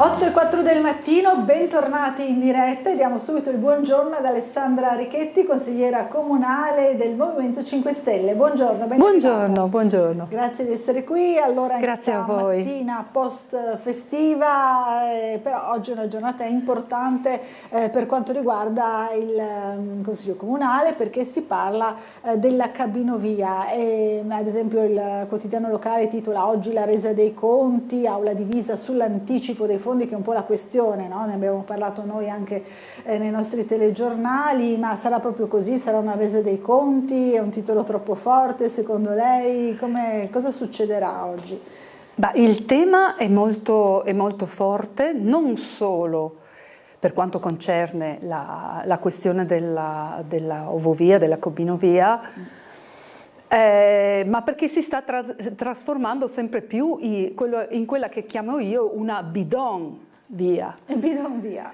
8:04 del mattino, bentornati in diretta e diamo subito il buongiorno ad Alessandra Richetti, consigliera comunale del Movimento 5 Stelle. Buongiorno, bentornata. Buongiorno. Grazie di essere qui. Allora, grazie a voi. Mattina post festiva, però oggi è una giornata importante per quanto riguarda il Consiglio Comunale, perché si parla della cabinovia. Ad esempio il quotidiano locale titola oggi la resa dei conti, aula divisa sull'anticipo dei fondi, che è un po' la questione, no? Ne abbiamo parlato noi anche nei nostri telegiornali, ma sarà proprio così? Sarà una resa dei conti? È un titolo troppo forte secondo lei? Cosa succederà oggi? Il tema è molto forte, non solo per quanto concerne la questione della ovovia, della cabinovia, ma perché si sta trasformando sempre più in quella che chiamo io una bidon via. Bidon via.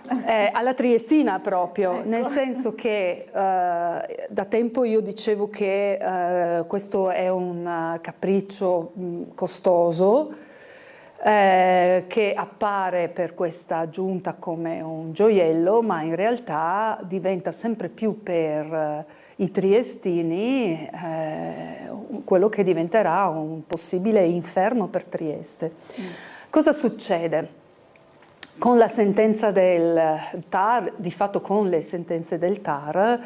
Alla triestina proprio, ecco. Nel senso che da tempo io dicevo che questo è un capriccio costoso che appare per questa giunta come un gioiello, ma in realtà diventa sempre più per i triestini quello che diventerà un possibile inferno per Trieste. Cosa succede? Con la sentenza del TAR, di fatto con le sentenze del TAR,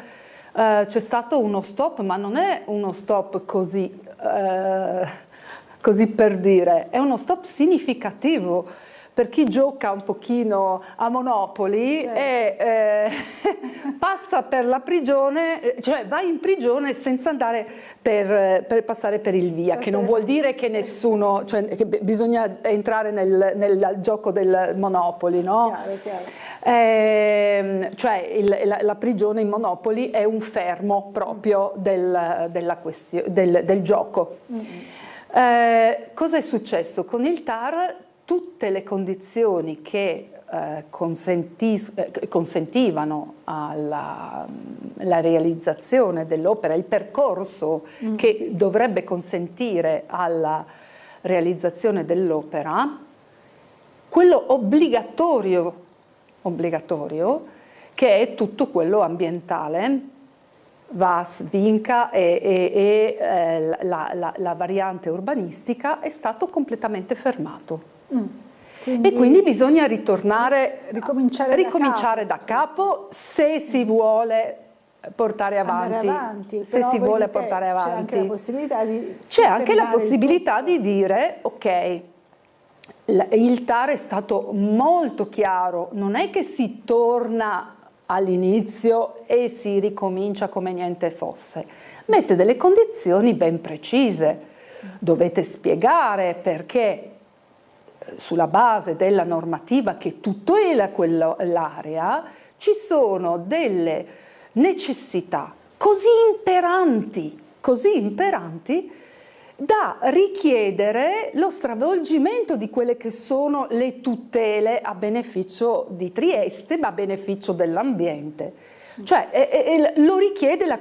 c'è stato uno stop, ma non è uno stop così per dire, è uno stop significativo per chi gioca un pochino a Monopoli, certo. E passa per la prigione, cioè va in prigione senza andare per passare per il via, che non vuol dire che nessuno, cioè che bisogna entrare nel gioco del Monopoli, no? Chiaro. Cioè la prigione in Monopoli è un fermo proprio del gioco. Cosa è successo? Con il TAR tutte le condizioni che consentivano la realizzazione dell'opera, il percorso che dovrebbe consentire alla realizzazione dell'opera, quello obbligatorio, che è tutto quello ambientale, VAS, VINCA e la variante urbanistica, è stato completamente fermato. E quindi bisogna ricominciare da capo se si vuole portare avanti. Se si vuole portare avanti. C'è anche la possibilità di dire, ok, il TAR è stato molto chiaro, non è che si torna all'inizio e si ricomincia come niente fosse, mette delle condizioni ben precise, dovete spiegare perché sulla base della normativa che tutela quell'area ci sono delle necessità così imperanti da richiedere lo stravolgimento di quelle che sono le tutele a beneficio di Trieste, ma a beneficio dell'ambiente. Cioè lo richiede la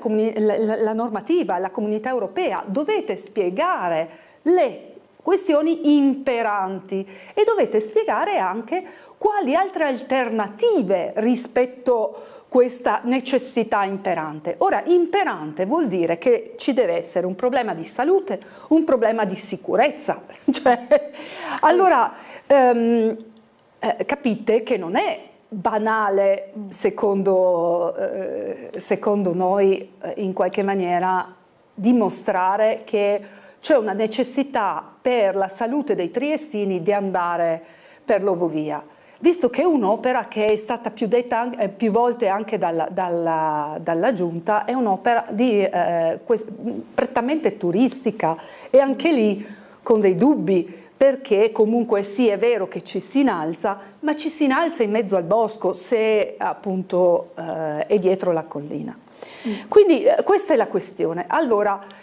normativa, la comunità europea. Dovete spiegare le questioni imperanti e dovete spiegare anche quali altre alternative rispetto a questa necessità imperante. Ora, imperante vuol dire che ci deve essere un problema di salute, un problema di sicurezza. Allora, capite che non è banale, secondo noi, in qualche maniera, dimostrare che c'è una necessità per la salute dei triestini di andare per l'ovovia, visto che è un'opera che è stata detta più volte anche dalla Giunta, è un'opera prettamente turistica e anche lì con dei dubbi, perché comunque sì, è vero che ci si innalza, ma ci si innalza in mezzo al bosco se appunto è dietro la collina. Quindi questa è la questione. Allora,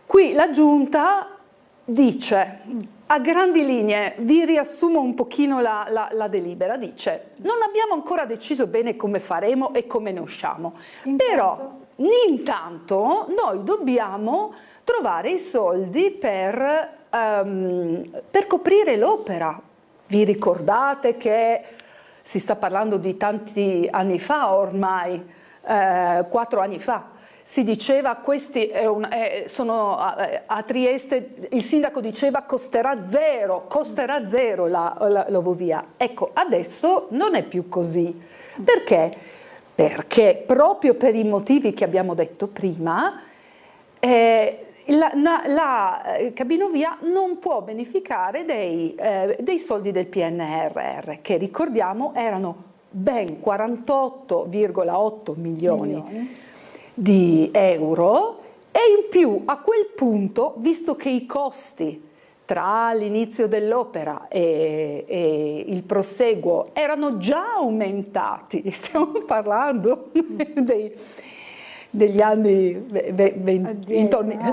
qui la Giunta dice, a grandi linee, vi riassumo un pochino la delibera, dice, non abbiamo ancora deciso bene come faremo e come ne usciamo, però intanto noi dobbiamo trovare i soldi per coprire l'opera. Vi ricordate che si sta parlando di tanti anni fa ormai, 4 anli fa, si diceva a Trieste il sindaco diceva costerà zero l'ovovia. Ecco, adesso non è più così. Perché? Perché proprio per i motivi che abbiamo detto prima, la cabinovia non può beneficiare dei soldi del PNRR, che ricordiamo erano ben 48,8 milioni di euro, e in più a quel punto, visto che i costi tra l'inizio dell'opera e il proseguo erano già aumentati, stiamo parlando degli anni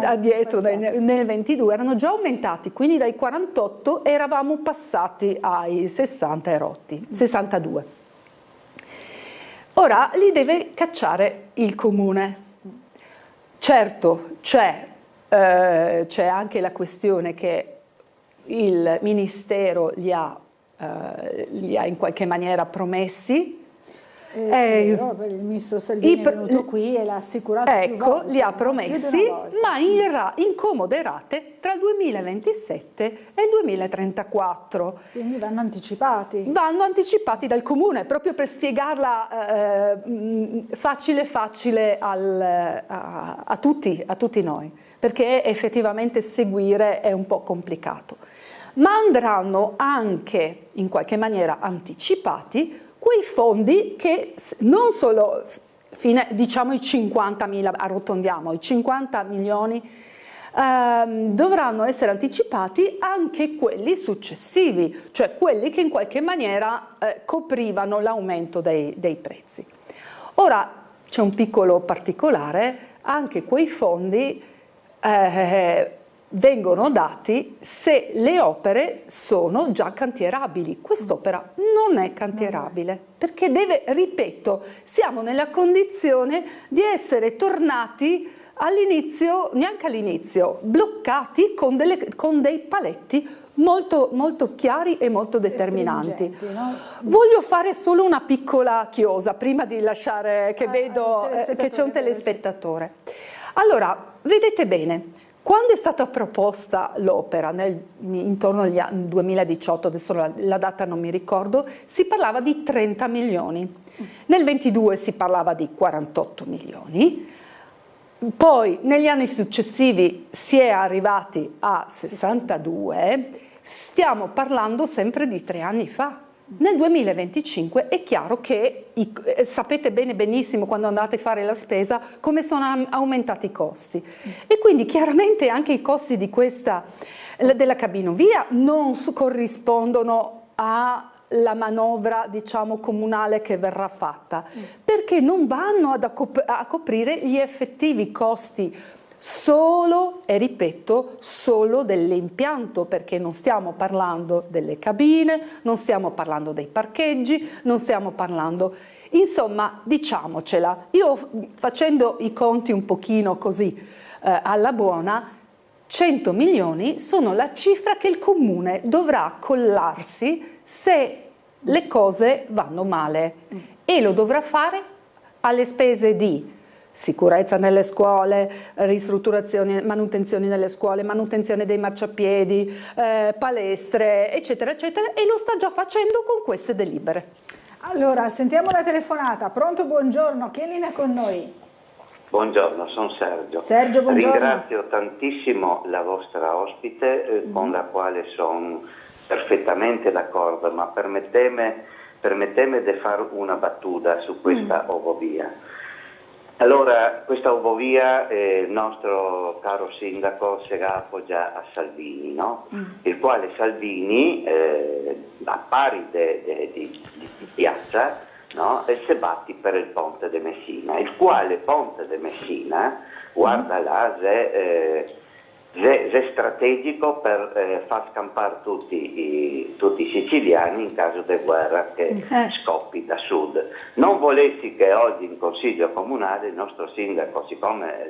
addietro, nel 22 erano già aumentati, quindi dai 48 eravamo passati ai 60 erotti, 62. Ora li deve cacciare il comune. Certo, c'è anche la questione che il Ministero li ha in qualche maniera promessi. Il ministro Salvini è venuto qui e l'ha assicurato più volte, li ha promessi, ma in comode rate tra il 2027 e il 2034. Quindi vanno anticipati. Vanno anticipati dal comune, proprio per spiegarla facile a tutti noi, perché effettivamente seguire è un po' complicato. Ma andranno anche in qualche maniera anticipati quei fondi che non solo, diciamo i 50.000, arrotondiamo, i 50 milioni, dovranno essere anticipati anche quelli successivi, cioè quelli che in qualche maniera coprivano l'aumento dei prezzi. Ora c'è un piccolo particolare, anche quei fondi vengono dati se le opere sono già cantierabili. Quest'opera non è cantierabile perché ripeto, siamo nella condizione di essere tornati all'inizio, neanche all'inizio, bloccati con dei paletti molto, molto chiari e molto determinanti. No? Voglio fare solo una piccola chiosa prima di lasciare, che vedo che c'è un telespettatore. Allora, vedete bene, quando è stata proposta l'opera, intorno al 2018, adesso la data non mi ricordo, si parlava di 30 milioni. Nel 22 si parlava di 48 milioni. Poi negli anni successivi si è arrivati a 62, stiamo parlando sempre di 3 anni fa. Nel 2025 è chiaro che sapete benissimo quando andate a fare la spesa come sono aumentati i costi e quindi chiaramente anche i costi della cabinovia non corrispondono alla manovra, diciamo, comunale che verrà fatta, perché non vanno a coprire gli effettivi costi solo, e ripeto, solo dell'impianto, perché non stiamo parlando delle cabine, non stiamo parlando dei parcheggi, non stiamo parlando, insomma, diciamocela, io facendo i conti un pochino così alla buona, 100 milioni sono la cifra che il comune dovrà collarsi se le cose vanno male e lo dovrà fare alle spese di sicurezza nelle scuole, ristrutturazione, manutenzione nelle scuole, manutenzione dei marciapiedi, palestre, eccetera, eccetera, e lo sta già facendo con queste delibere. Allora, sentiamo la telefonata. Pronto, buongiorno, chi è in linea con noi? Buongiorno, sono Sergio. Sergio, buongiorno. Ringrazio tantissimo la vostra ospite, con la quale sono perfettamente d'accordo, ma permetteme di fare una battuta su questa ovovia. Allora, questa ovovia il nostro caro sindaco si appoggia a Salvini, no? Il quale Salvini, a pari di piazza, no? E si batti per il ponte di Messina, il quale ponte di Messina, guarda là, è strategico per far scampare tutti i siciliani in caso di guerra che scoppi da sud. Non volessi che oggi in Consiglio Comunale il nostro sindaco, siccome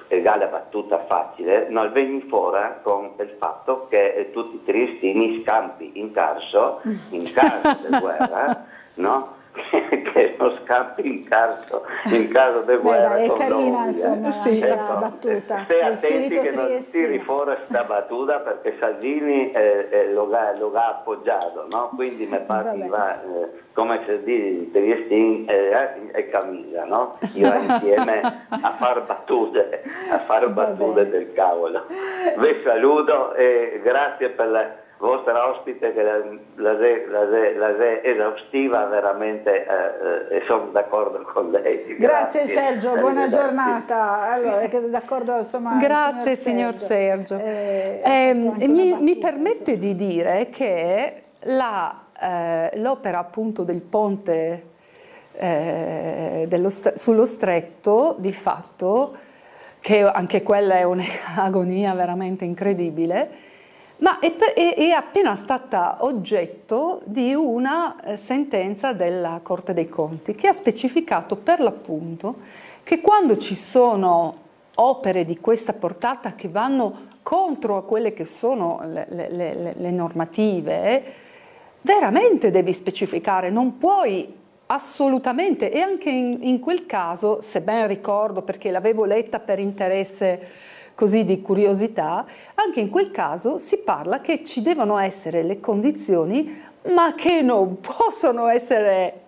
egale battuta facile, noi veniamo fuori con il fatto che tutti i triestini scampi in caso di guerra, no? Che non scampi in caso di guerra. È carina insomma sì, la battuta. Stai attenti che non tiri fuori questa battuta, perché Salvini lo ha appoggiato, no? Quindi mi partiva, come si dice in Triestino, e camisa, no? Io insieme a far battute del cavolo. Vi saluto e grazie per la vostra ospite, che la è esaustiva veramente, e sono d'accordo con lei. Grazie Sergio, buona giornata. Allora, d'accordo, insomma, grazie signor Sergio. Mi permette di dire che l'opera appunto del ponte sullo stretto, di fatto, che anche quella è un'agonia veramente incredibile, ma è appena stata oggetto di una sentenza della Corte dei Conti, che ha specificato per l'appunto che quando ci sono opere di questa portata che vanno contro a quelle che sono le normative, veramente devi specificare, non puoi assolutamente, e anche in quel caso, se ben ricordo perché l'avevo letta per interesse così di curiosità, anche in quel caso si parla che ci devono essere le condizioni, ma che non possono essere,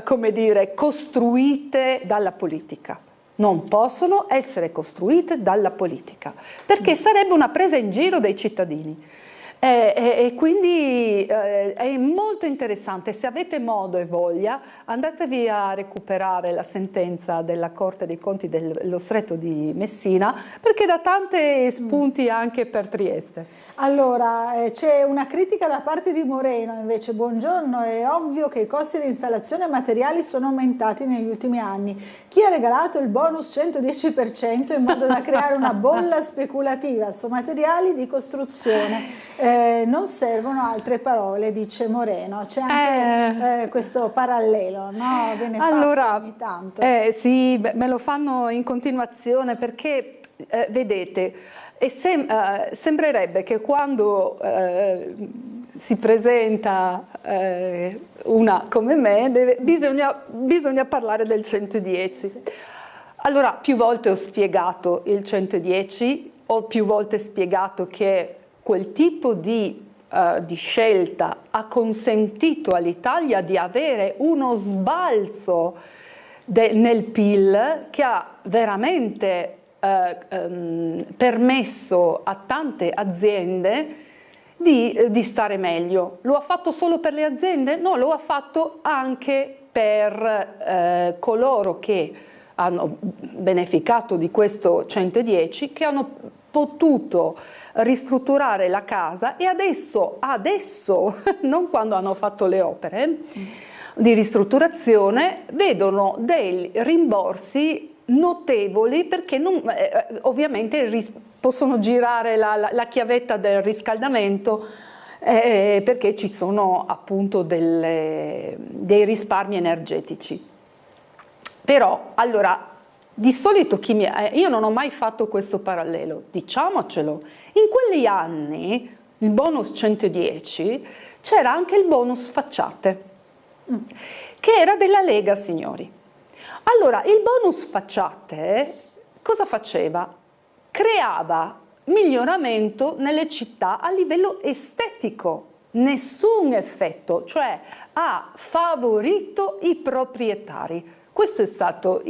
come dire, costruite dalla politica. Non possono essere costruite dalla politica, perché sarebbe una presa in giro dei cittadini. E quindi è molto interessante. Se avete modo e voglia, andatevi a recuperare la sentenza della Corte dei Conti dello Stretto di Messina, perché dà tanti spunti anche per Trieste. Allora, c'è una critica da parte di Moreno invece. Buongiorno, è ovvio che i costi di installazione e materiali sono aumentati negli ultimi anni. Chi ha regalato il bonus 110% in modo da creare una bolla speculativa su materiali di costruzione? Non servono altre parole, dice Moreno. C'è anche questo parallelo, no? Viene fatto ogni tanto. Sì, me lo fanno in continuazione, perché vedete, sembrerebbe che quando si presenta una come me bisogna parlare del 110. Allora, più volte ho spiegato il 110, ho più volte spiegato che quel tipo di scelta ha consentito all'Italia di avere uno sbalzo nel PIL che ha veramente permesso a tante aziende di stare meglio. Lo ha fatto solo per le aziende? No, lo ha fatto anche per coloro che hanno beneficiato di questo 110, che hanno potuto ristrutturare la casa, e adesso non quando hanno fatto le opere di ristrutturazione, vedono dei rimborsi notevoli, perché ovviamente possono girare la chiavetta del riscaldamento, perché ci sono appunto dei risparmi energetici. Però, allora, di solito io non ho mai fatto questo parallelo, diciamocelo. In quegli anni, il bonus 110, c'era anche il bonus facciate, che era della Lega, signori. Allora, il bonus facciate cosa faceva? Creava miglioramento nelle città a livello estetico, nessun effetto, cioè ha favorito i proprietari. Questo è stato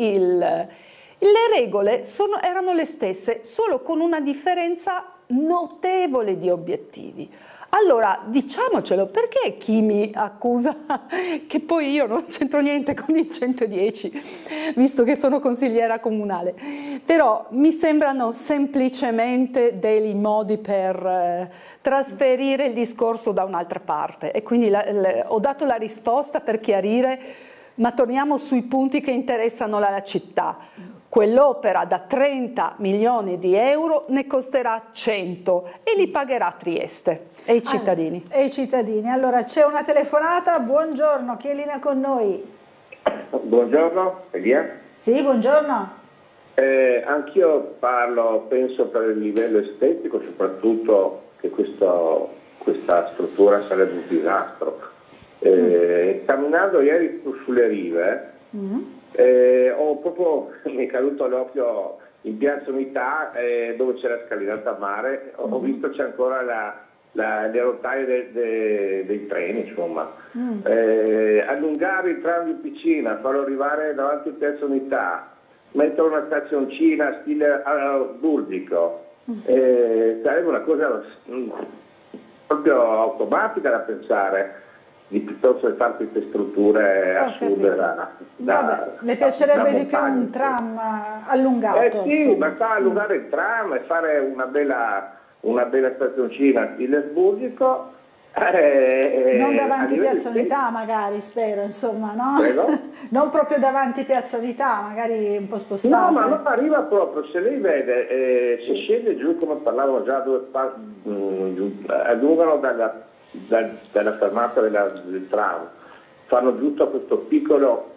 le regole erano le stesse, solo con una differenza notevole di obiettivi. Allora, diciamocelo, perché chi mi accusa che poi io non c'entro niente con il 110, visto che sono consigliera comunale, però mi sembrano semplicemente dei modi per trasferire il discorso da un'altra parte, e quindi ho dato la risposta per chiarire, ma torniamo sui punti che interessano la città. Quell'opera da 30 milioni di euro ne costerà 100 e li pagherà Trieste e i cittadini. E i cittadini. Allora, c'è una telefonata. Buongiorno, chi è in linea con noi? Buongiorno, Elia. Sì, buongiorno. Anch'io penso per il livello estetico, soprattutto che questa struttura sarebbe un disastro. Camminando ieri sulle rive, mi è caduto all'occhio in Piazza Unità, dove c'è la scalinata a mare, ho visto c'è ancora le rotaie dei treni, insomma. Allungare il tram di Piscina, farlo arrivare davanti a Piazza Unità, mettere una stazioncina stile Burdico, sarebbe una cosa proprio automatica da pensare, piuttosto che fare queste strutture assurde le piacerebbe di più un tram allungato? Sì, basta allungare il tram e fare una bella stazioncina stile Burdico. Non davanti a Piazza Unità magari, spero, insomma, no? Non proprio davanti a Piazza Unità, magari un po' spostata. No, ma non arriva proprio, se lei vede, se scende giù, come parlavamo già, allungano dalla fermata del tram, fanno giusto questo piccolo,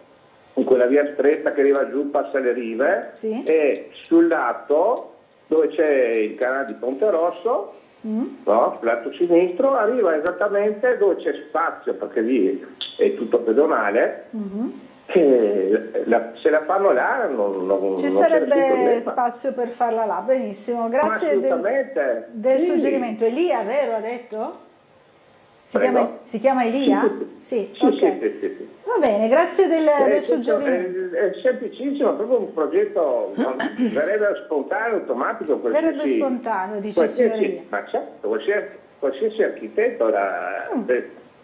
in quella via stretta che arriva giù, passa le rive, e sul lato, dove c'è il canale di Ponte Rosso, no, sul lato sinistro, arriva esattamente dove c'è spazio, perché lì è tutto pedonale, se la fanno là ci sarebbe spazio per farla là. Benissimo, grazie del suggerimento. Elia, vero, ha detto? Si chiama Elia? Sì. Va bene, grazie del suggerimento. È semplicissimo, proprio un progetto, verrebbe spontaneo, automatico. Verrebbe spontaneo, dice il signor Elia. Ma certo, qualsiasi architetto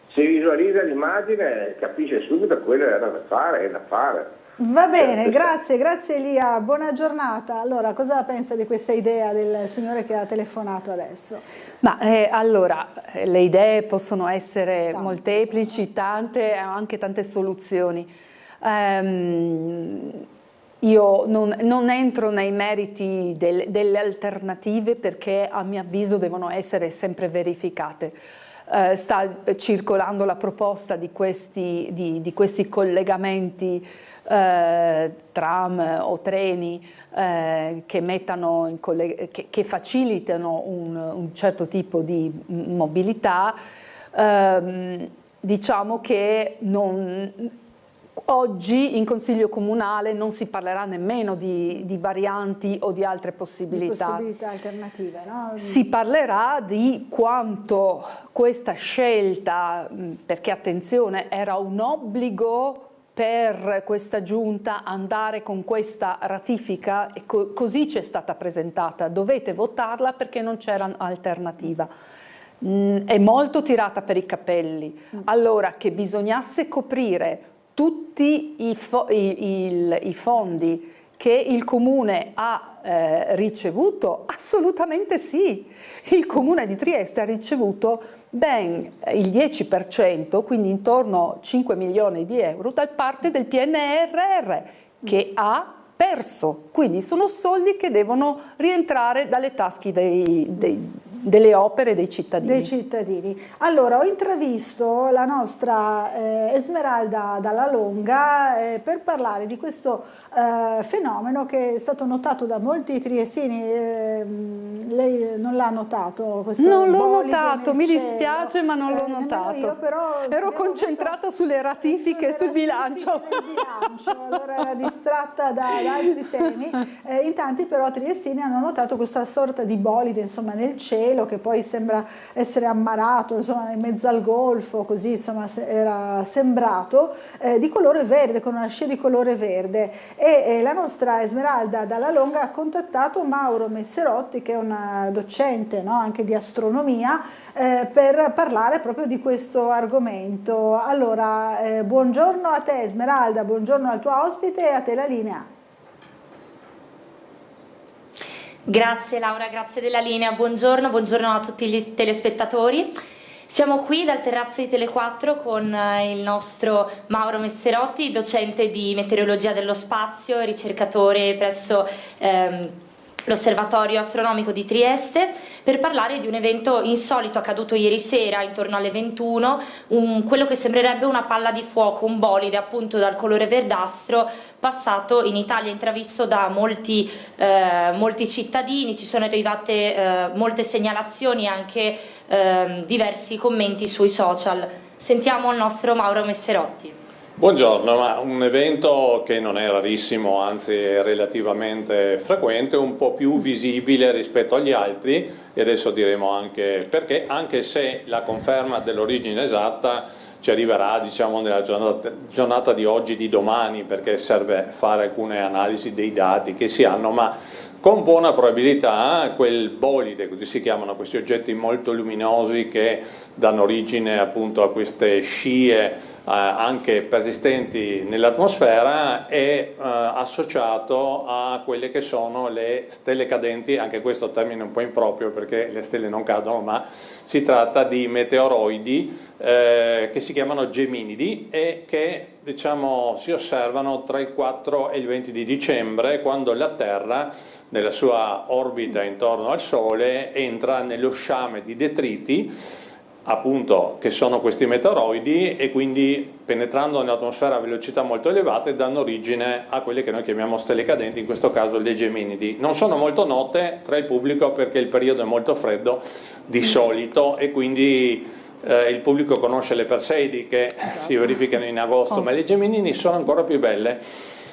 si visualizza l'immagine, capisce subito quello è da fare. Va bene, grazie Elia, buona giornata. Allora, cosa pensa di questa idea del signore che ha telefonato adesso? Ma allora, le idee possono essere molteplici, tante, anche tante soluzioni. Io non entro nei meriti delle alternative, perché a mio avviso devono essere sempre verificate. Sta circolando la proposta di questi collegamenti tram o treni che facilitano un certo tipo di mobilità. Diciamo che oggi in Consiglio Comunale non si parlerà nemmeno di varianti o di altre possibilità. Di possibilità alternative, no? Si parlerà di quanto questa scelta, perché attenzione, era un obbligo per questa giunta andare con questa ratifica, e così ci è stata presentata, dovete votarla perché non c'era alternativa. È molto tirata per i capelli. Allora, che bisognasse coprire tutti i fondi che il Comune ha ricevuto, assolutamente sì. Il Comune di Trieste ha ricevuto ben il 10%, quindi intorno a 5 milioni di euro, da parte del PNRR, che ha perso. Quindi sono soldi che devono rientrare dalle tasche delle opere dei cittadini. Allora, ho intravisto la nostra Esmeralda Dalla Longa per parlare di questo fenomeno che è stato notato da molti triestini. Lei non l'ha notato? Non l'ho notato, mi dispiace, ma non l'ho notato. Io, però, ero concentrata sulle ratifiche e sul bilancio. Allora era distratta da altri temi. In tanti però triestini hanno notato questa sorta di bolide, insomma, nel cielo, che poi sembra essere ammarato, insomma, in mezzo al golfo, così, insomma, era sembrato, di colore verde, con una scia di colore verde. E la nostra Esmeralda Dalla Longa ha contattato Mauro Messerotti, che è un docente, no, anche di astronomia, per parlare proprio di questo argomento. Allora, buongiorno a te Esmeralda, buongiorno al tuo ospite e a te la linea. Grazie Laura, grazie della linea, buongiorno a tutti gli telespettatori. Siamo qui dal terrazzo di Tele4 con il nostro Mauro Messerotti, docente di meteorologia dello spazio e ricercatore presso l'Osservatorio Astronomico di Trieste, per parlare di un evento insolito accaduto ieri sera intorno alle 21, quello che sembrerebbe una palla di fuoco, un bolide appunto dal colore verdastro, passato in Italia, intravisto da molti cittadini. Ci sono arrivate molte segnalazioni e anche diversi commenti sui social. Sentiamo il nostro Mauro Messerotti. Buongiorno, ma un evento che non è rarissimo, anzi è relativamente frequente, un po' più visibile rispetto agli altri, e adesso diremo anche perché, anche se la conferma dell'origine esatta ci arriverà, diciamo, nella giornata di oggi, di domani, perché serve fare alcune analisi dei dati che si hanno, ma con buona probabilità quel bolide, così si chiamano questi oggetti molto luminosi che danno origine appunto a queste scie anche persistenti nell'atmosfera, è associato a quelle che sono le stelle cadenti. Anche questo termine è un po' improprio perché le stelle non cadono, ma si tratta di meteoroidi che si chiamano Geminidi e che, diciamo, si osservano tra il 4 e il 20 di dicembre, quando la Terra, nella sua orbita intorno al Sole, entra nello sciame di detriti, appunto, che sono questi meteoroidi, e quindi, penetrando nell'atmosfera a velocità molto elevate, danno origine a quelle che noi chiamiamo stelle cadenti, in questo caso le Geminidi. Non sono molto note tra il pubblico perché il periodo è molto freddo di solito, e quindi il pubblico conosce le Perseidi che si verificano in agosto, ma le Geminidi sono ancora più belle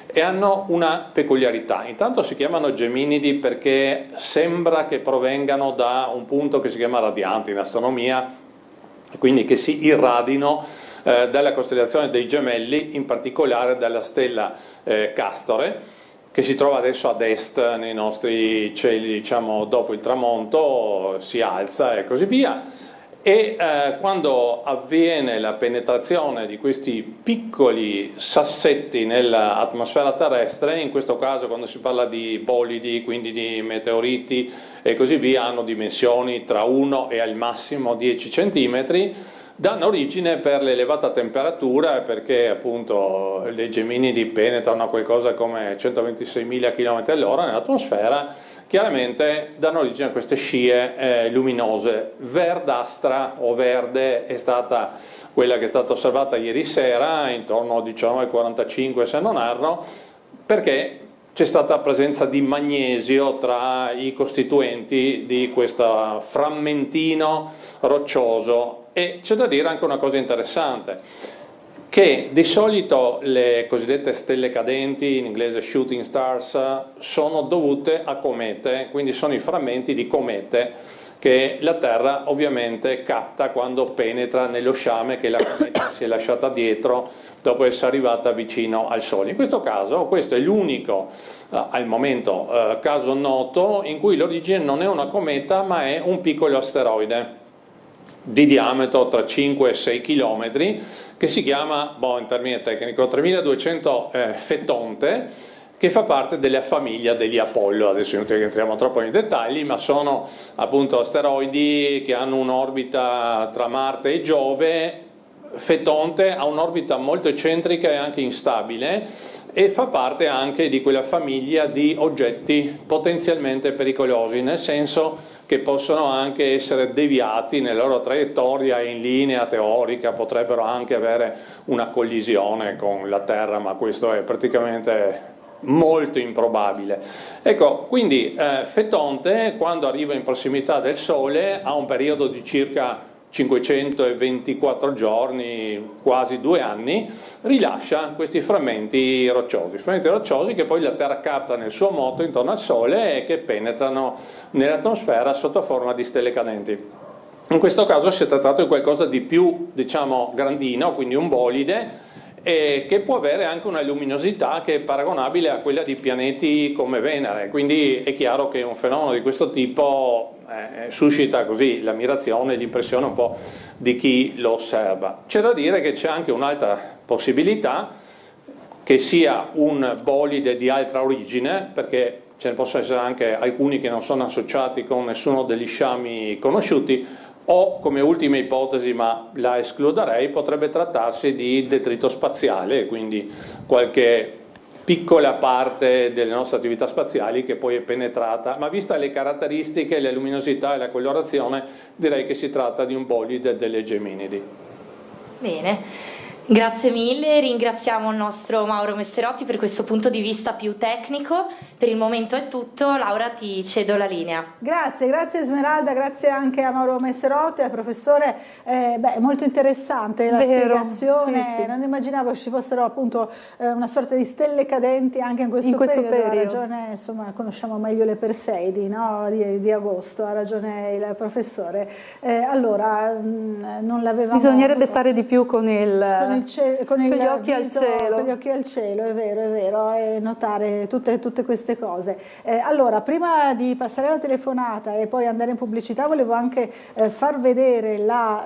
e hanno una peculiarità. Intanto si chiamano Geminidi perché sembra che provengano da un punto che si chiama radiante in astronomia, quindi che si irradino dalla costellazione dei Gemelli, in particolare dalla stella Castore, che si trova adesso ad est nei nostri cieli, diciamo, dopo il tramonto, si alza e così via. E quando avviene la penetrazione di questi piccoli sassetti nell'atmosfera terrestre, in questo caso quando si parla di bolidi, quindi di meteoriti e così via, hanno dimensioni tra 1 e al massimo 10 centimetri, danno origine, per l'elevata temperatura, perché appunto le Geminidi penetrano a qualcosa come 126.000 km all'ora nell'atmosfera, chiaramente danno origine a queste scie luminose. Verdastra o verde è stata quella che è stata osservata ieri sera, intorno a 19:45 se non erro, perché c'è stata presenza di magnesio tra i costituenti di questo frammentino roccioso. E c'è da dire anche una cosa interessante, che di solito le cosiddette stelle cadenti, in inglese shooting stars, sono dovute a comete, quindi sono i frammenti di comete che la Terra ovviamente capta quando penetra nello sciame che la cometa si è lasciata dietro dopo essere arrivata vicino al Sole. In questo caso, questo è l'unico al momento caso noto in cui l'origine non è una cometa ma è un piccolo asteroide di diametro tra 5 e 6 km, che si chiama, in termine tecnico, 3200 Fetonte, che fa parte della famiglia degli Apollo. Adesso non entriamo troppo nei dettagli, ma sono appunto asteroidi che hanno un'orbita tra Marte e Giove. Fetonte ha un'orbita molto eccentrica e anche instabile, e fa parte anche di quella famiglia di oggetti potenzialmente pericolosi, nel senso che possono anche essere deviati nella loro traiettoria in linea teorica, potrebbero anche avere una collisione con la Terra, ma questo è praticamente molto improbabile. Ecco, quindi Fetonte, quando arriva in prossimità del Sole, ha un periodo di circa 524 giorni, quasi 2 anni, rilascia questi frammenti rocciosi che poi la Terra capta nel suo moto intorno al Sole e che penetrano nell'atmosfera sotto forma di stelle cadenti. In questo caso si è trattato di qualcosa di più, diciamo, grandino, quindi un bolide, e che può avere anche una luminosità che è paragonabile a quella di pianeti come Venere, quindi è chiaro che un fenomeno di questo tipo suscita così l'ammirazione e l'impressione un po' di chi lo osserva. C'è da dire che c'è anche un'altra possibilità, che sia un bolide di altra origine, perché ce ne possono essere anche alcuni che non sono associati con nessuno degli sciami conosciuti, o, come ultima ipotesi, ma la escluderei, potrebbe trattarsi di detrito spaziale, quindi qualche piccola parte delle nostre attività spaziali che poi è penetrata, ma vista le caratteristiche, la luminosità e la colorazione, direi che si tratta di un bolide delle Geminidi. Bene. Grazie mille, ringraziamo il nostro Mauro Messerotti per questo punto di vista più tecnico. Per il momento è tutto, Laura ti cedo la linea. Grazie Esmeralda, grazie anche a Mauro Messerotti, al professore, molto interessante la spiegazione, sì. Non immaginavo ci fossero appunto una sorta di stelle cadenti anche in questo periodo. Ha ragione, insomma, conosciamo meglio le Perseidi, no? di agosto, ha ragione il professore. Allora, non l'avevamo... Bisognerebbe stare di più con gli occhi al cielo, è vero, e notare tutte queste cose. Allora, prima di passare alla telefonata e poi andare in pubblicità, volevo anche far vedere la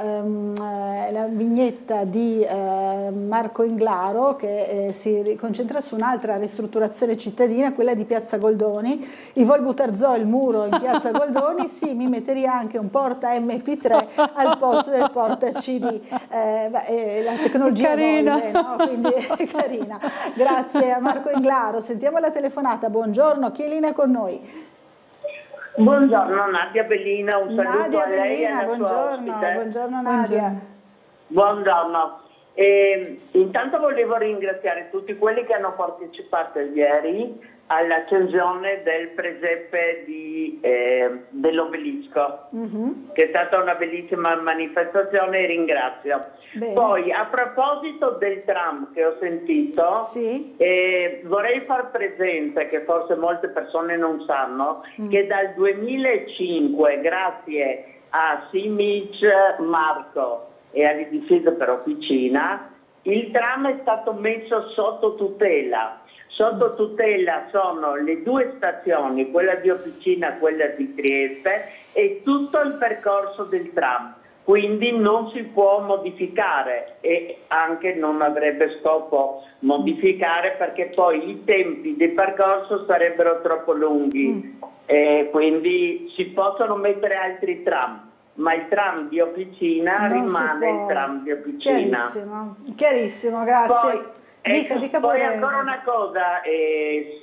vignetta di Marco Inglaro, che si concentra su un'altra ristrutturazione cittadina, quella di Piazza Goldoni. I vol butarzò il muro in Piazza Goldoni, sì, mi metteria anche un porta MP3 al posto del porta CD. La tecnologia evolve, no? Quindi è carina. Grazie a Marco Inglaro. Sentiamo la telefonata. Buongiorno, chi è in linea con noi? Buongiorno, Nadia Bellina, un saluto Nadia a lei e alla sua ospite. Buongiorno Nadia. Buongiorno. Intanto volevo ringraziare tutti quelli che hanno partecipato ieri all'accensione del presepe dell'obelisco, che è stata una bellissima manifestazione e ringrazio. Bene. Poi a proposito del tram che ho sentito, sì. Vorrei far presente, che forse molte persone non sanno, che dal 2005 grazie a Simic Marco e all'edificio per Officina il tram è stato messo sotto tutela. Sotto tutela sono le due stazioni, quella di Officina e quella di Trieste, e tutto il percorso del tram, quindi non si può modificare e anche non avrebbe scopo modificare, perché poi i tempi di percorso sarebbero troppo lunghi, quindi si possono mettere altri tram, ma il tram di Officina rimane il tram di Officina. Chiarissimo, grazie. Poi ancora una cosa,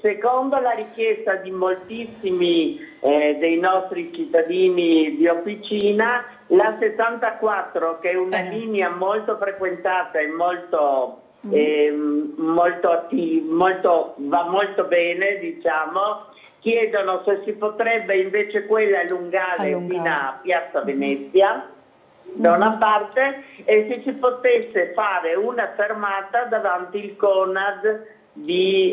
secondo la richiesta di moltissimi dei nostri cittadini di Officina, la 64, che è una linea molto frequentata e va molto bene, diciamo, chiedono se si potrebbe invece quella allungare fino a Piazza Venezia da una parte, e se si potesse fare una fermata davanti il Conad di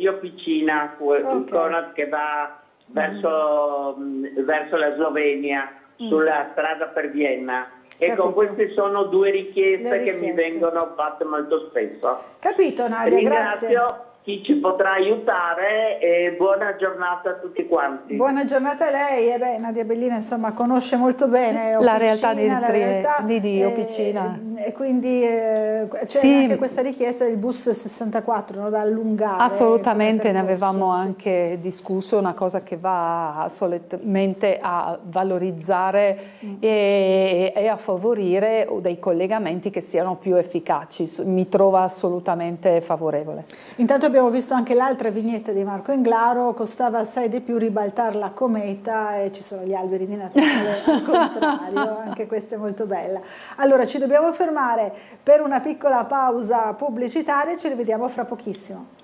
Officina, il Conad che va verso la Slovenia, sulla strada per Vienna. Ecco, queste sono due richieste che mi vengono fatte molto spesso. Capito, Nadia, ringrazio. Grazie. Chi ci potrà aiutare, e buona giornata a tutti quanti. Buona giornata a lei. Nadia Bellina insomma conosce molto bene Officina, la realtà di Officina. E quindi c'è anche questa richiesta del bus 64, no, da allungare. Assolutamente, ne avevamo anche discusso, una cosa che va assolutamente a valorizzare e a favorire dei collegamenti che siano più efficaci. Mi trova assolutamente favorevole. Intanto abbiamo visto anche l'altra vignetta di Marco Inglaro, costava assai di più ribaltare la cometa e ci sono gli alberi di Natale al contrario, anche questa è molto bella. Allora ci dobbiamo fermare per una piccola pausa pubblicitaria, ci rivediamo fra pochissimo.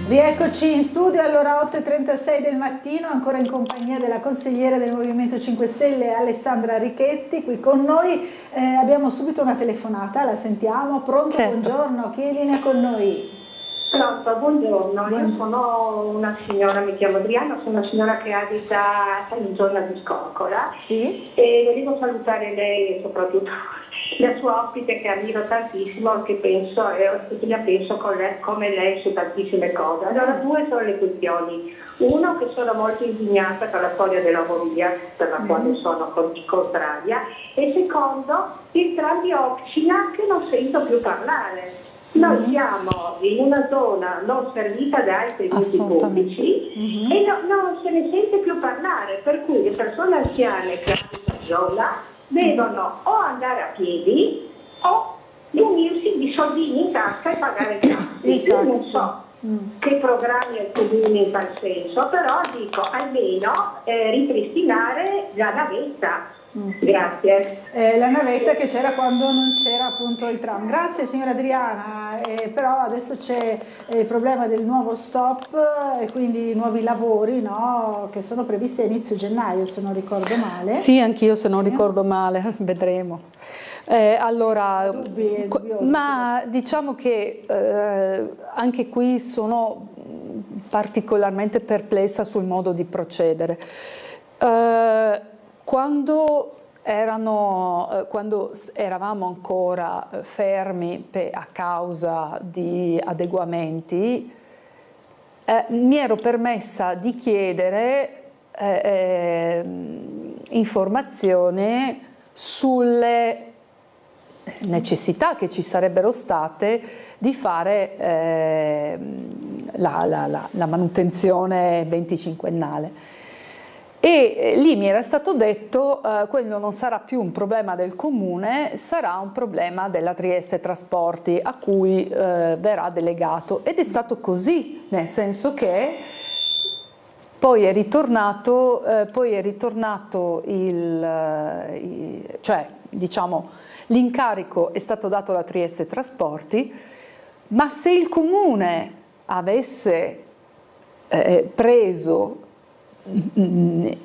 Rieccoci in studio, allora 8:36 del mattino, ancora in compagnia della consigliera del Movimento 5 Stelle Alessandra Richetti, qui con noi. Abbiamo subito una telefonata, la sentiamo. Pronto? Certo. Buongiorno, chi è in linea con noi? Pronto, buongiorno. Io sono una signora, mi chiamo Adriana, sono una signora che abita in zona di Scorcola. Sì. E volevo salutare lei e soprattutto la sua ospite, che ammiro tantissimo, che penso la penso come lei su tantissime cose. Allora, due sono le questioni. Uno, che sono molto indignata per la storia dell'Omovia, per la quale sono contraria, e secondo, il tram di Officina, che non sento più parlare. Noi siamo in una zona non servita da altri mezzi pubblici e non se ne sente più parlare, per cui le persone anziane che hanno questa zona devono o andare a piedi o riunirsi di soldini in tasca e pagare il taxi. Io non so che programmi al comune in tal senso, però dico almeno ripristinare la navetta. Grazie. La navetta che c'era quando non c'era appunto il tram. Grazie signora Adriana, però adesso c'è il problema del nuovo stop e quindi nuovi lavori, no, che sono previsti a inizio gennaio, se non ricordo male. Sì, anch'io se non ricordo male, vedremo. Allora, ma diciamo che anche qui sono particolarmente perplessa sul modo di procedere. Quando eravamo ancora fermi a causa di adeguamenti, mi ero permessa di chiedere informazioni sulle necessità che ci sarebbero state di fare la manutenzione 25ennale. E lì mi era stato detto quello non sarà più un problema del comune, sarà un problema della Trieste Trasporti a cui verrà delegato, ed è stato così, nel senso che poi è ritornato cioè diciamo l'incarico è stato dato alla Trieste Trasporti, ma se il comune avesse preso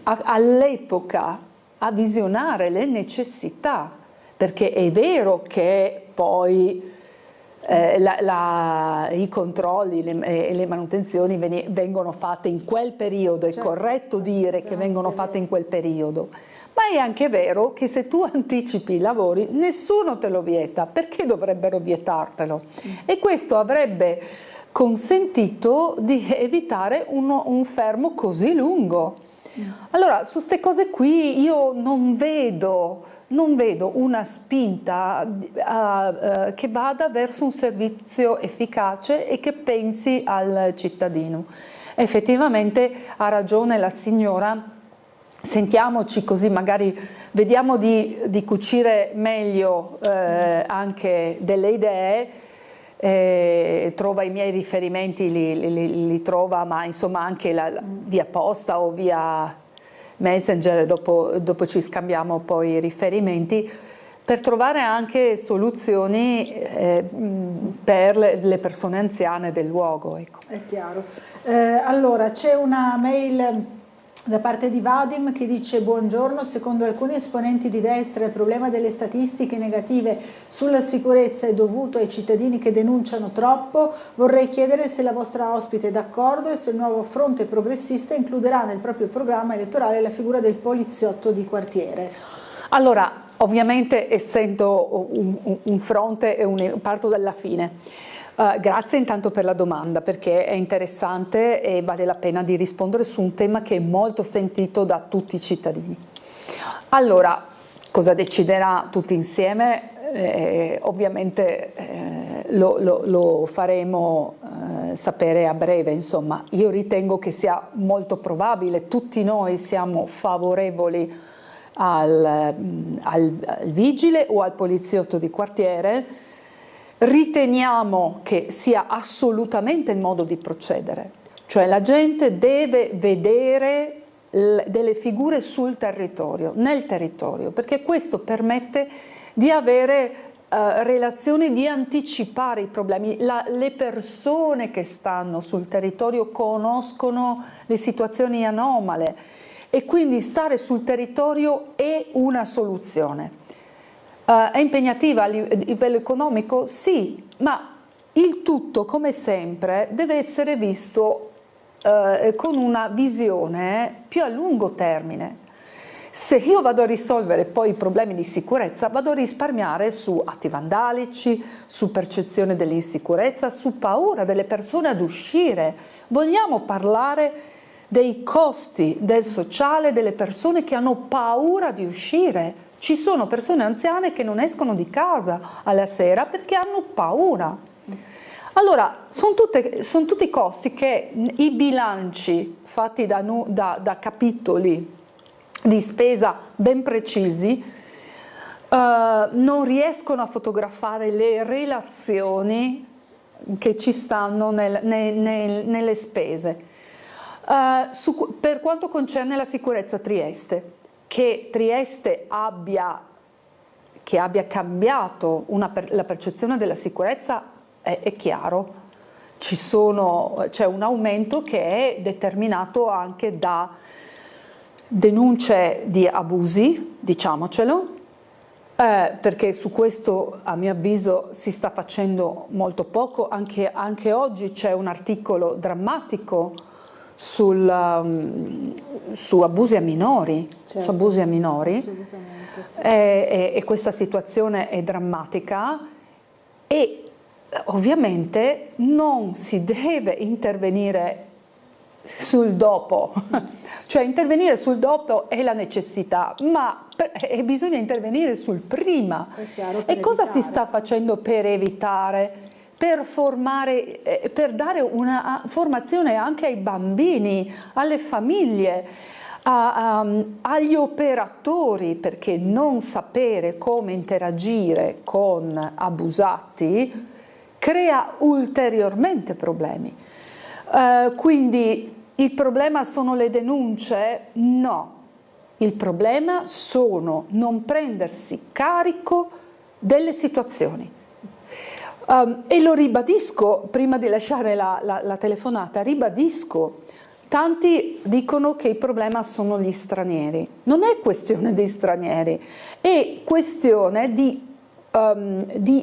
all'epoca a visionare le necessità, perché è vero che poi i controlli e le manutenzioni vengono fatte in quel periodo, è corretto dire che vengono fatte in quel periodo, ma è anche vero che se tu anticipi i lavori nessuno te lo vieta, perché dovrebbero vietartelo? E questo avrebbe consentito di evitare un fermo così lungo. Allora, su queste cose qui io non vedo una spinta che vada verso un servizio efficace e che pensi al cittadino. Effettivamente ha ragione la signora, sentiamoci così magari vediamo di cucire meglio anche delle idee. Trova i miei riferimenti, li trova, ma insomma anche via posta o via Messenger, dopo ci scambiamo poi i riferimenti, per trovare anche soluzioni per le persone anziane del luogo. Ecco. È chiaro. Allora, c'è una mail da parte di Vadim che dice: buongiorno, secondo alcuni esponenti di destra il problema delle statistiche negative sulla sicurezza è dovuto ai cittadini che denunciano troppo. Vorrei chiedere se la vostra ospite è d'accordo e se il nuovo fronte progressista includerà nel proprio programma elettorale la figura del poliziotto di quartiere. Allora, ovviamente essendo un fronte parto dalla fine. Grazie intanto per la domanda, perché è interessante e vale la pena di rispondere su un tema che è molto sentito da tutti i cittadini. Allora, cosa deciderà tutti insieme? Ovviamente lo faremo sapere a breve. Insomma, io ritengo che sia molto probabile, tutti noi siamo favorevoli al vigile o al poliziotto di quartiere. Riteniamo che sia assolutamente il modo di procedere, cioè la gente deve vedere delle figure sul territorio, nel territorio, perché questo permette di avere relazioni, di anticipare i problemi. Le persone che stanno sul territorio conoscono le situazioni anomale e quindi stare sul territorio è una soluzione. È impegnativa a livello economico? Sì, ma il tutto, come sempre, deve essere visto con una visione più a lungo termine. Se io vado a risolvere poi i problemi di sicurezza, vado a risparmiare su atti vandalici, su percezione dell'insicurezza, su paura delle persone ad uscire. Vogliamo parlare dei costi del sociale delle persone che hanno paura di uscire. Ci sono persone anziane che non escono di casa alla sera perché hanno paura. Allora, sono tutti costi che i bilanci fatti da capitoli di spesa ben precisi non riescono a fotografare le relazioni che ci stanno nelle spese. Per quanto concerne la sicurezza Trieste, che Trieste abbia cambiato la percezione della sicurezza è chiaro, c'è un aumento che è determinato anche da denunce di abusi, diciamocelo, perché su questo a mio avviso si sta facendo molto poco. Anche oggi c'è un articolo drammatico su abusi a minori, certo, su abusi a minori, assolutamente, sì. E questa situazione è drammatica e ovviamente non si deve intervenire sul dopo, cioè intervenire sul dopo è la necessità, ma bisogna intervenire sul prima. E cosa si sta facendo per evitare? Per formare, per dare una formazione anche ai bambini, alle famiglie, agli operatori, perché non sapere come interagire con abusati crea ulteriormente problemi. Quindi il problema sono le denunce? No, il problema sono non prendersi carico delle situazioni. E lo ribadisco, prima di lasciare la telefonata, ribadisco, tanti dicono che il problema sono gli stranieri. Non è questione di stranieri, è questione di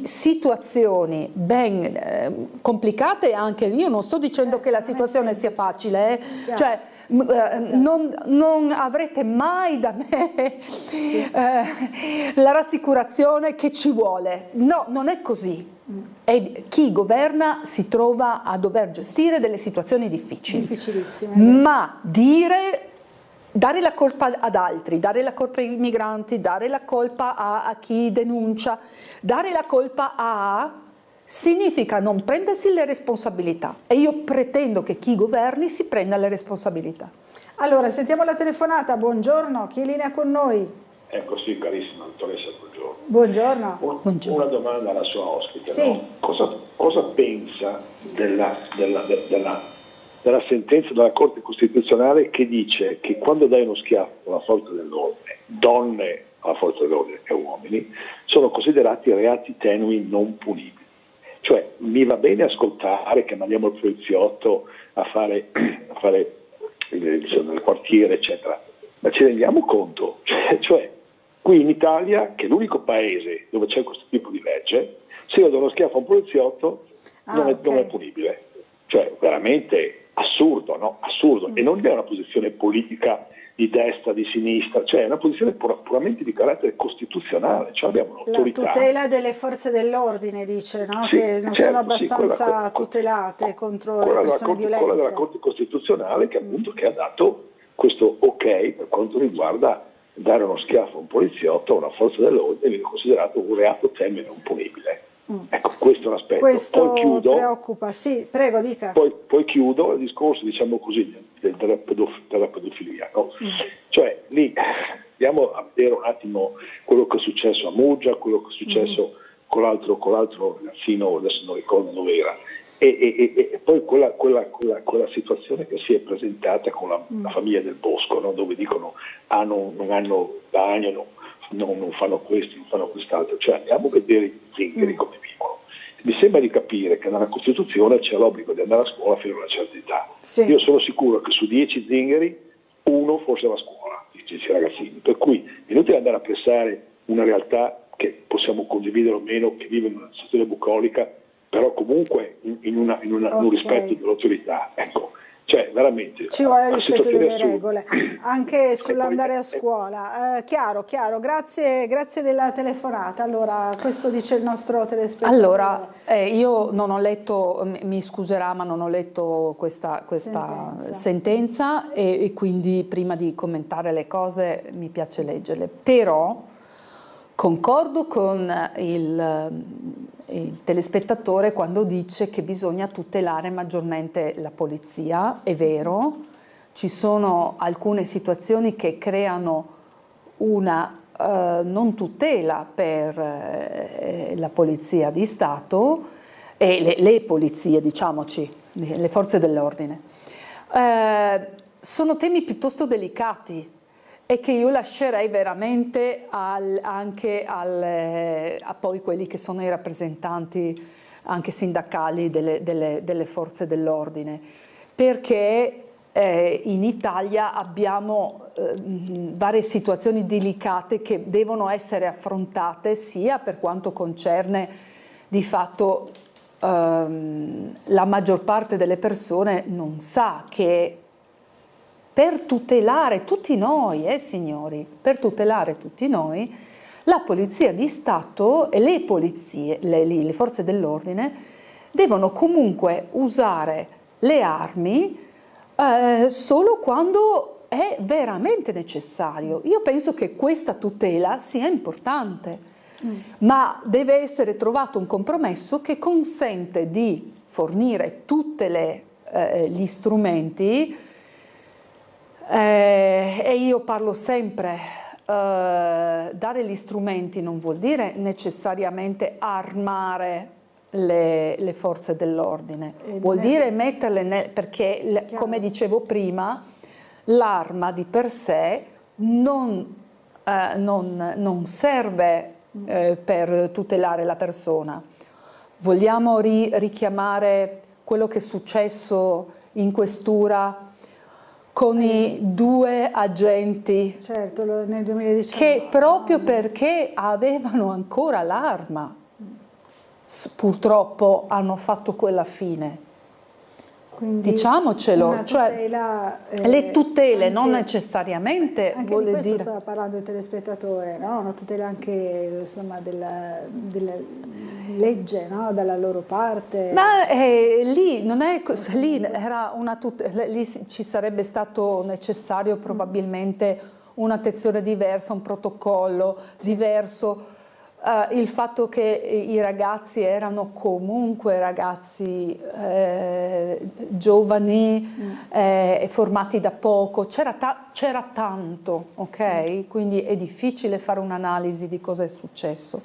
situazioni ben complicate. Anche io non sto dicendo che la situazione sia facile, cioè non avrete mai da me la rassicurazione che ci vuole. No, non è così. E chi governa si trova a dover gestire delle situazioni difficili, difficilissime, ma dare la colpa ad altri, dare la colpa ai migranti, dare la colpa a chi denuncia, dare la colpa significa non prendersi le responsabilità, e io pretendo che chi governi si prenda le responsabilità. Allora, sentiamo la telefonata. Buongiorno, chi è in linea con noi? Ecco, sì, carissima dottoressa, buongiorno. Buongiorno. Una domanda alla sua ospite. Sì. No? Cosa pensa della sentenza della Corte Costituzionale che dice che quando dai uno schiaffo alla forza dell'ordine, donne alla forza dell'ordine e uomini, sono considerati reati tenui non punibili? Cioè, mi va bene ascoltare che mandiamo il poliziotto a fare nel quartiere, eccetera, ma ci rendiamo conto? Cioè, qui in Italia, che è l'unico paese dove c'è questo tipo di legge, se io do uno schiaffo a un poliziotto non è punibile. Cioè, veramente assurdo, no? Assurdo. E non è una posizione politica di destra, di sinistra, cioè è una posizione puramente di carattere costituzionale. Cioè abbiamo un'autorità. La tutela delle forze dell'ordine, dice, no? Sì, che non certo, sono abbastanza sì, tutelate contro le persone violente. Quella della Corte Costituzionale che appunto che ha dato questo ok per quanto riguarda dare uno schiaffo a un poliziotto o a una forza dell'ordine viene considerato un reato tenue non punibile. Ecco, questo è un aspetto. Questo poi chiudo, preoccupa, sì, prego, dica. Poi chiudo il discorso, diciamo così, della pedofilia, no? Cioè lì andiamo a vedere un attimo quello che è successo a Muggia, quello che è successo con l'altro ragazzino, adesso non ricordo dove era, e poi quella situazione che si è presentata con la famiglia del Bosco, no? Dove dicono non hanno bagno, non fanno questo, non fanno quest'altro, cioè andiamo a vedere i zingari come vivono. Mi sembra di capire che nella Costituzione c'è l'obbligo di andare a scuola fino a una certa età. Sì. Io sono sicuro che su 10 zingari uno forse va a scuola, 10 ragazzini, per cui è inutile andare a pensare una realtà che possiamo condividere o meno, che vive in una situazione bucolica, però comunque in un rispetto dell'autorità. Ecco. Cioè, veramente ci vuole rispetto delle regole anche sull'andare a scuola. Chiaro, grazie della telefonata. Allora, questo dice il nostro telespettatore. Allora, io non ho letto, mi scuserà, ma non ho letto questa sentenza e quindi prima di commentare le cose mi piace leggerle, però concordo con il telespettatore quando dice che bisogna tutelare maggiormente la polizia. È vero, ci sono alcune situazioni che creano una non tutela per la polizia di Stato e le polizie, diciamoci, le forze dell'ordine. Sono temi piuttosto delicati e che io lascerei veramente anche a poi quelli che sono i rappresentanti anche sindacali delle forze dell'ordine, perché in Italia abbiamo varie situazioni delicate che devono essere affrontate sia per quanto concerne di fatto la maggior parte delle persone non sa che per tutelare tutti noi, signori, per tutelare tutti noi, la Polizia di Stato e le polizie, le forze dell'ordine devono comunque usare le armi solo quando è veramente necessario. Io penso che questa tutela sia importante, ma deve essere trovato un compromesso che consente di fornire tutti gli strumenti. E io parlo sempre, dare gli strumenti non vuol dire necessariamente armare le forze dell'ordine, vuol dire metterle perché come dicevo prima l'arma di per sé non serve per tutelare la persona. Vogliamo richiamare quello che è successo in questura con i 2 agenti, certo, nel 2019, che proprio perché avevano ancora l'arma, purtroppo hanno fatto quella fine. Quindi diciamocelo, tutela, le tutele non necessariamente anche vuol di questo dire. stava parlando il telespettatore, no? Una tutela anche insomma della legge, no? Dalla loro parte. Ma lì non è lì era lì ci sarebbe stato necessario probabilmente un'attenzione diversa, un protocollo diverso. Il fatto che i ragazzi erano comunque ragazzi giovani, formati da poco, c'era tanto, ok? Quindi è difficile fare un'analisi di cosa è successo.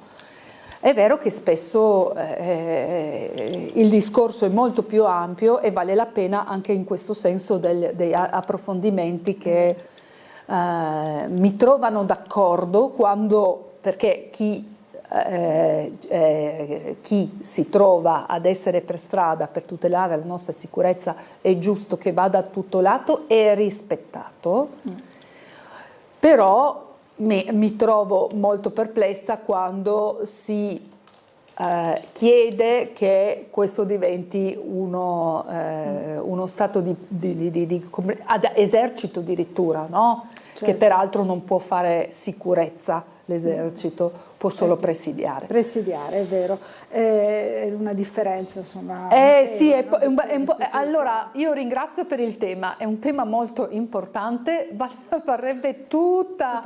È vero che spesso il discorso è molto più ampio e vale la pena anche in questo senso degli approfondimenti che mi trovano d'accordo perché chi si trova ad essere per strada per tutelare la nostra sicurezza è giusto che vada tutelato e rispettato, però mi trovo molto perplessa quando si chiede che questo diventi uno stato ad esercito addirittura, no? Certo. Che peraltro non può fare sicurezza, l'esercito può solo presidiare. Presidiare, è vero, è una differenza insomma. Sì, allora io ringrazio per il tema, è un tema molto importante, varrebbe tutta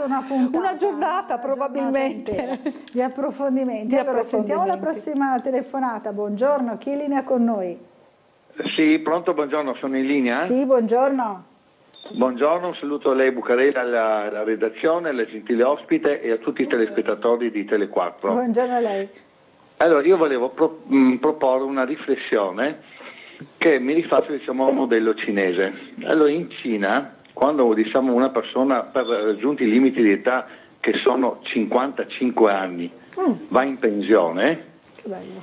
una giornata probabilmente di approfondimenti. Allora sentiamo la prossima telefonata. Buongiorno, chi è in linea con noi? Sì, pronto, buongiorno, sono in linea? Sì, buongiorno. Buongiorno, un saluto a lei Bucarella, alla redazione, alla gentile ospite e a tutti i telespettatori di Tele4. Buongiorno a lei. Allora, io volevo proporre una riflessione che mi rifaccio a un modello cinese. Allora, in Cina, quando una persona per raggiunti i limiti di età che sono 55 anni va in pensione, che bello.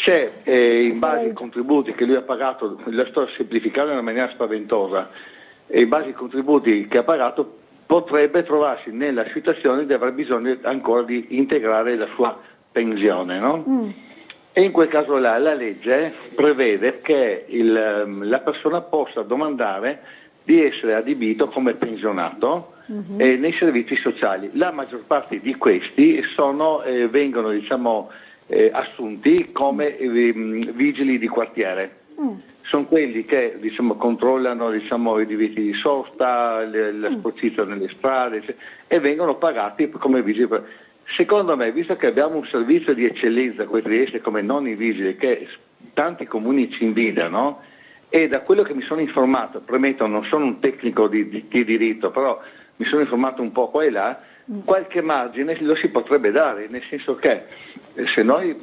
Se in base ai contributi che lui ha pagato, la sto semplificando in una maniera spaventosa, e in base ai contributi che ha pagato potrebbe trovarsi nella situazione di aver bisogno ancora di integrare la sua pensione, no? E in quel caso là la legge prevede che la persona possa domandare di essere adibito come pensionato nei servizi sociali. La maggior parte di questi vengono assunti come vigili di quartiere. Sono quelli che controllano i divieti di sosta, la sporcizia nelle strade, e vengono pagati come vigili. secondo me, visto che abbiamo un servizio di eccellenza qui a Trieste come non i vigili, che tanti comuni ci invidiano, e da quello che mi sono informato, premetto, non sono un tecnico di diritto, però mi sono informato un po' qua e là, qualche margine lo si potrebbe dare, nel senso che se noi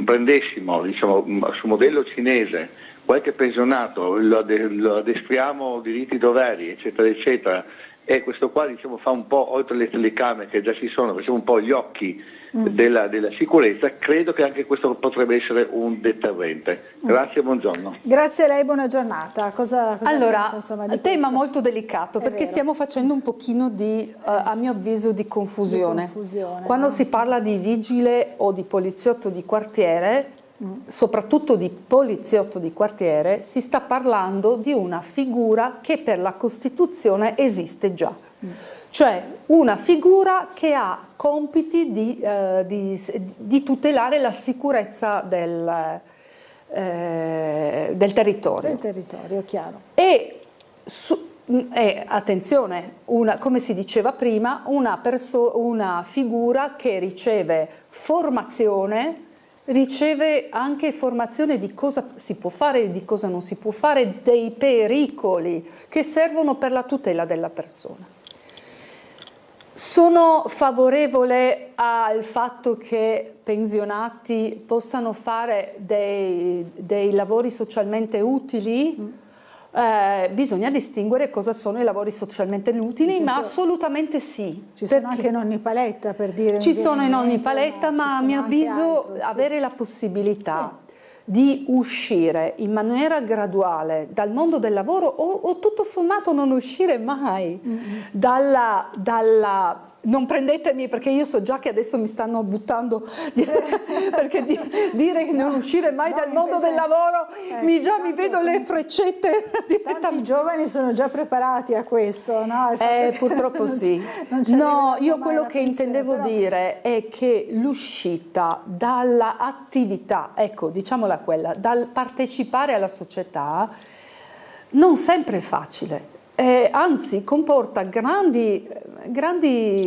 prendessimo, diciamo, sul modello cinese, qualche pensionato, lo addestriamo diritti, doveri, eccetera, eccetera, e questo qua, diciamo, fa un po', oltre le telecamere che già ci sono, facciamo un po' gli occhi della sicurezza, credo che anche questo potrebbe essere un deterrente. Grazie, buongiorno. Grazie a lei, buona giornata. Cosa allora, pensa, insomma, di tema questo? molto delicato, perché stiamo facendo un pochino di, a mio avviso, di confusione. Quando si parla di vigile o di poliziotto di quartiere, soprattutto di poliziotto di quartiere, si sta parlando di una figura che per la Costituzione esiste già. Cioè una figura che ha compiti di tutelare la sicurezza del territorio. Del territorio, chiaro. E attenzione, come si diceva prima, una figura che riceve formazione, riceve anche formazione di cosa si può fare e di cosa non si può fare, dei pericoli che servono per la tutela della persona. Sono favorevole al fatto che pensionati possano fare dei lavori socialmente utili. Bisogna distinguere cosa sono i lavori socialmente utili, ma assolutamente sì. Ci sono anche nonni paletta, per dire. Ci sono i nonni paletta, ma a mio avviso avere la possibilità di uscire in maniera graduale dal mondo del lavoro o tutto sommato non uscire mai non prendetemi perché io so già che adesso mi stanno buttando perché dire che non uscire mai dal mondo del lavoro mi vedo le freccette. Tanti giovani sono già preparati a questo, no? Purtroppo sì. No, io quello che intendevo dire è che l'uscita dall'attività, ecco, diciamola quella, dal partecipare alla società non sempre è facile. Anzi comporta grandi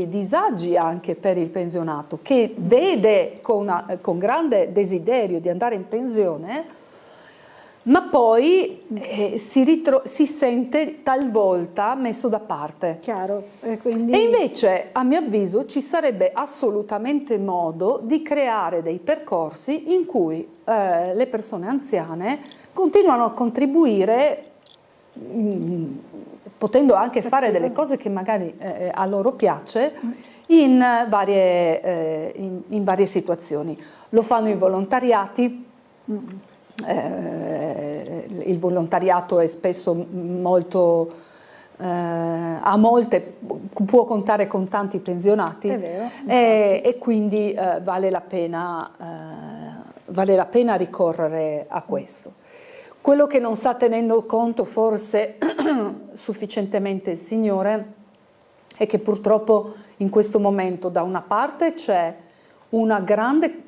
disagi anche per il pensionato, che vede con grande desiderio di andare in pensione, ma poi si sente talvolta messo da parte. Chiaro. E invece, a mio avviso, ci sarebbe assolutamente modo di creare dei percorsi in cui le persone anziane continuano a contribuire, potendo anche fare delle cose che magari a loro piace in varie situazioni. Lo fanno i volontariati, il volontariato è spesso molto, può contare con tanti pensionati, è vero, e quindi vale la pena ricorrere a questo. Quello che non sta tenendo conto forse sufficientemente il Signore è che purtroppo in questo momento da una parte c'è una grande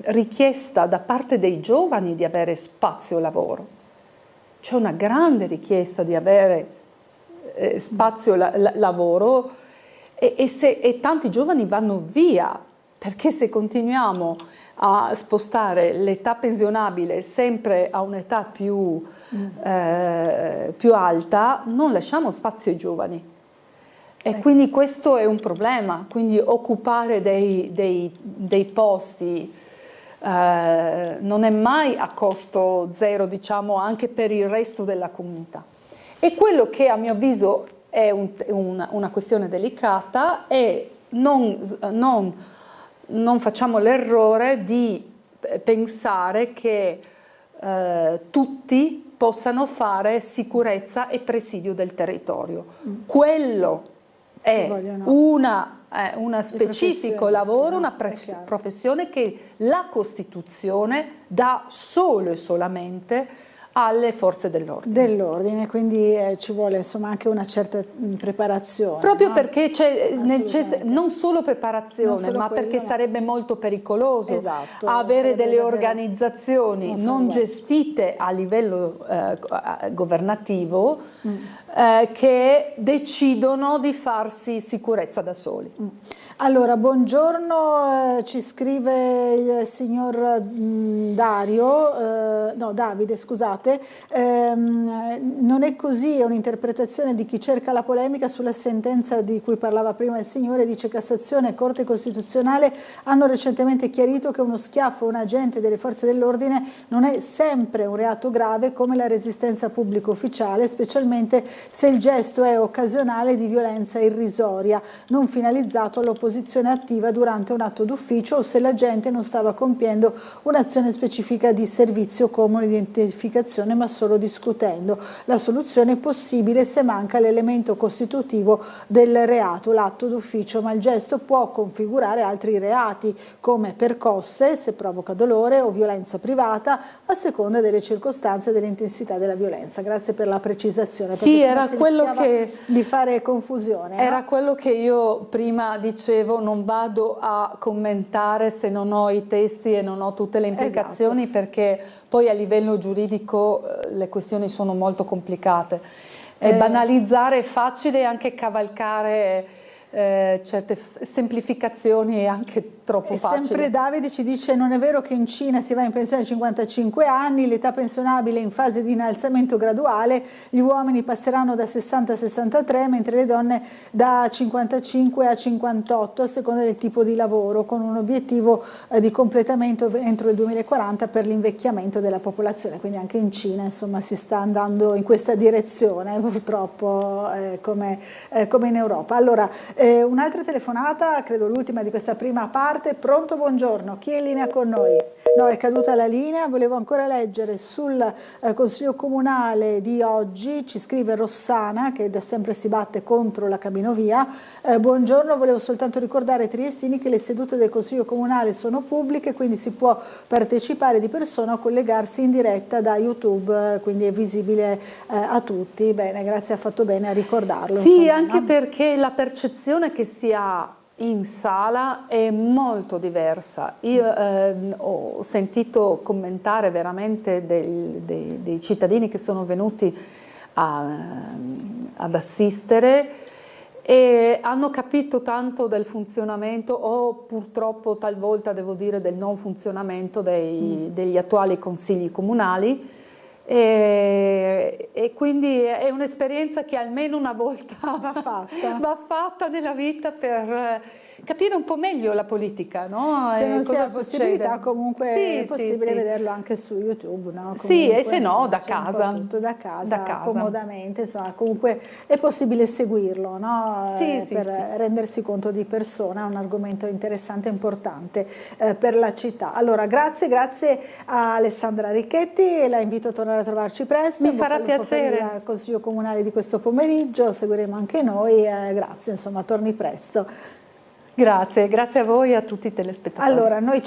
richiesta da parte dei giovani di avere spazio lavoro. C'è una grande richiesta di avere spazio lavoro e tanti giovani vanno via, perché se continuiamo a spostare l'età pensionabile sempre a un'età più alta, non lasciamo spazio ai giovani. E quindi questo è un problema, quindi occupare dei posti non è mai a costo zero, diciamo, anche per il resto della comunità. E quello che a mio avviso è una questione delicata è non facciamo l'errore di pensare che tutti possano fare sicurezza e presidio del territorio. Quello è una specifico lavoro, una professione che la Costituzione dà solo e solamente alle forze dell'ordine. Quindi ci vuole insomma anche una certa preparazione. Proprio no? Perché c'è non solo preparazione, ma perché sarebbe molto pericoloso avere delle organizzazioni non gestite a livello governativo che decidono di farsi sicurezza da soli. Allora, buongiorno, ci scrive il signor Davide, scusate, non è così, è un'interpretazione di chi cerca la polemica sulla sentenza di cui parlava prima il signore, dice Cassazione e Corte Costituzionale hanno recentemente chiarito che uno schiaffo a un agente delle forze dell'ordine non è sempre un reato grave come la resistenza pubblica ufficiale, specialmente se il gesto è occasionale di violenza irrisoria, non finalizzato all'opposizione attiva durante un atto d'ufficio o se l'agente non stava compiendo un'azione specifica di servizio come l'identificazione ma solo discutendo. La soluzione è possibile se manca l'elemento costitutivo del reato, l'atto d'ufficio, ma il gesto può configurare altri reati come percosse se provoca dolore o violenza privata a seconda delle circostanze e dell'intensità della violenza. Grazie per la precisazione. Sì, era quello di fare confusione. Era no? quello che io prima dicevo, non vado a commentare se non ho i testi e non ho tutte le implicazioni, perché poi a livello giuridico le questioni sono molto complicate. Banalizzare è facile, anche cavalcare certe semplificazioni è anche troppo facile. Sempre Davide ci dice: non è vero che in Cina si va in pensione a 55 anni, l'età pensionabile è in fase di innalzamento graduale, gli uomini passeranno da 60 a 63 mentre le donne da 55 a 58 a seconda del tipo di lavoro, con un obiettivo di completamento entro il 2040 per l'invecchiamento della popolazione. Quindi anche in Cina insomma si sta andando in questa direzione purtroppo come in Europa. Allora, un'altra telefonata, credo l'ultima di questa prima parte. Pronto, buongiorno, chi è in linea con noi? No, è caduta la linea. Volevo ancora leggere sul Consiglio Comunale di oggi, ci scrive Rossana che da sempre si batte contro la cabinovia. Buongiorno, volevo soltanto ricordare ai triestini che le sedute del Consiglio Comunale sono pubbliche, quindi si può partecipare di persona o collegarsi in diretta da YouTube, quindi è visibile a tutti. Bene, grazie, ha fatto bene a ricordarlo. Sì, insomma, anche no? perché la percezione che si ha in sala è molto diversa. Io ho sentito commentare veramente dei cittadini che sono venuti ad assistere e hanno capito tanto del funzionamento o purtroppo talvolta devo dire del non funzionamento degli attuali consigli comunali. E quindi è un'esperienza che almeno una volta va fatta nella vita per capire un po' meglio la politica, no? Se non si ha la possibilità, comunque è possibile vederlo anche su YouTube, no? Comunque, sì, e se no da casa. Tutto da casa, comodamente, insomma, comunque è possibile seguirlo, no? Per rendersi conto di persona, è un argomento interessante e importante per la città. Allora, grazie a Alessandra Ricchetti e la invito a tornare a trovarci presto. Mi farà piacere. Al Consiglio Comunale di questo pomeriggio, seguiremo anche noi, grazie, insomma, torni presto. Grazie a voi e a tutti i telespettatori. Allora, noi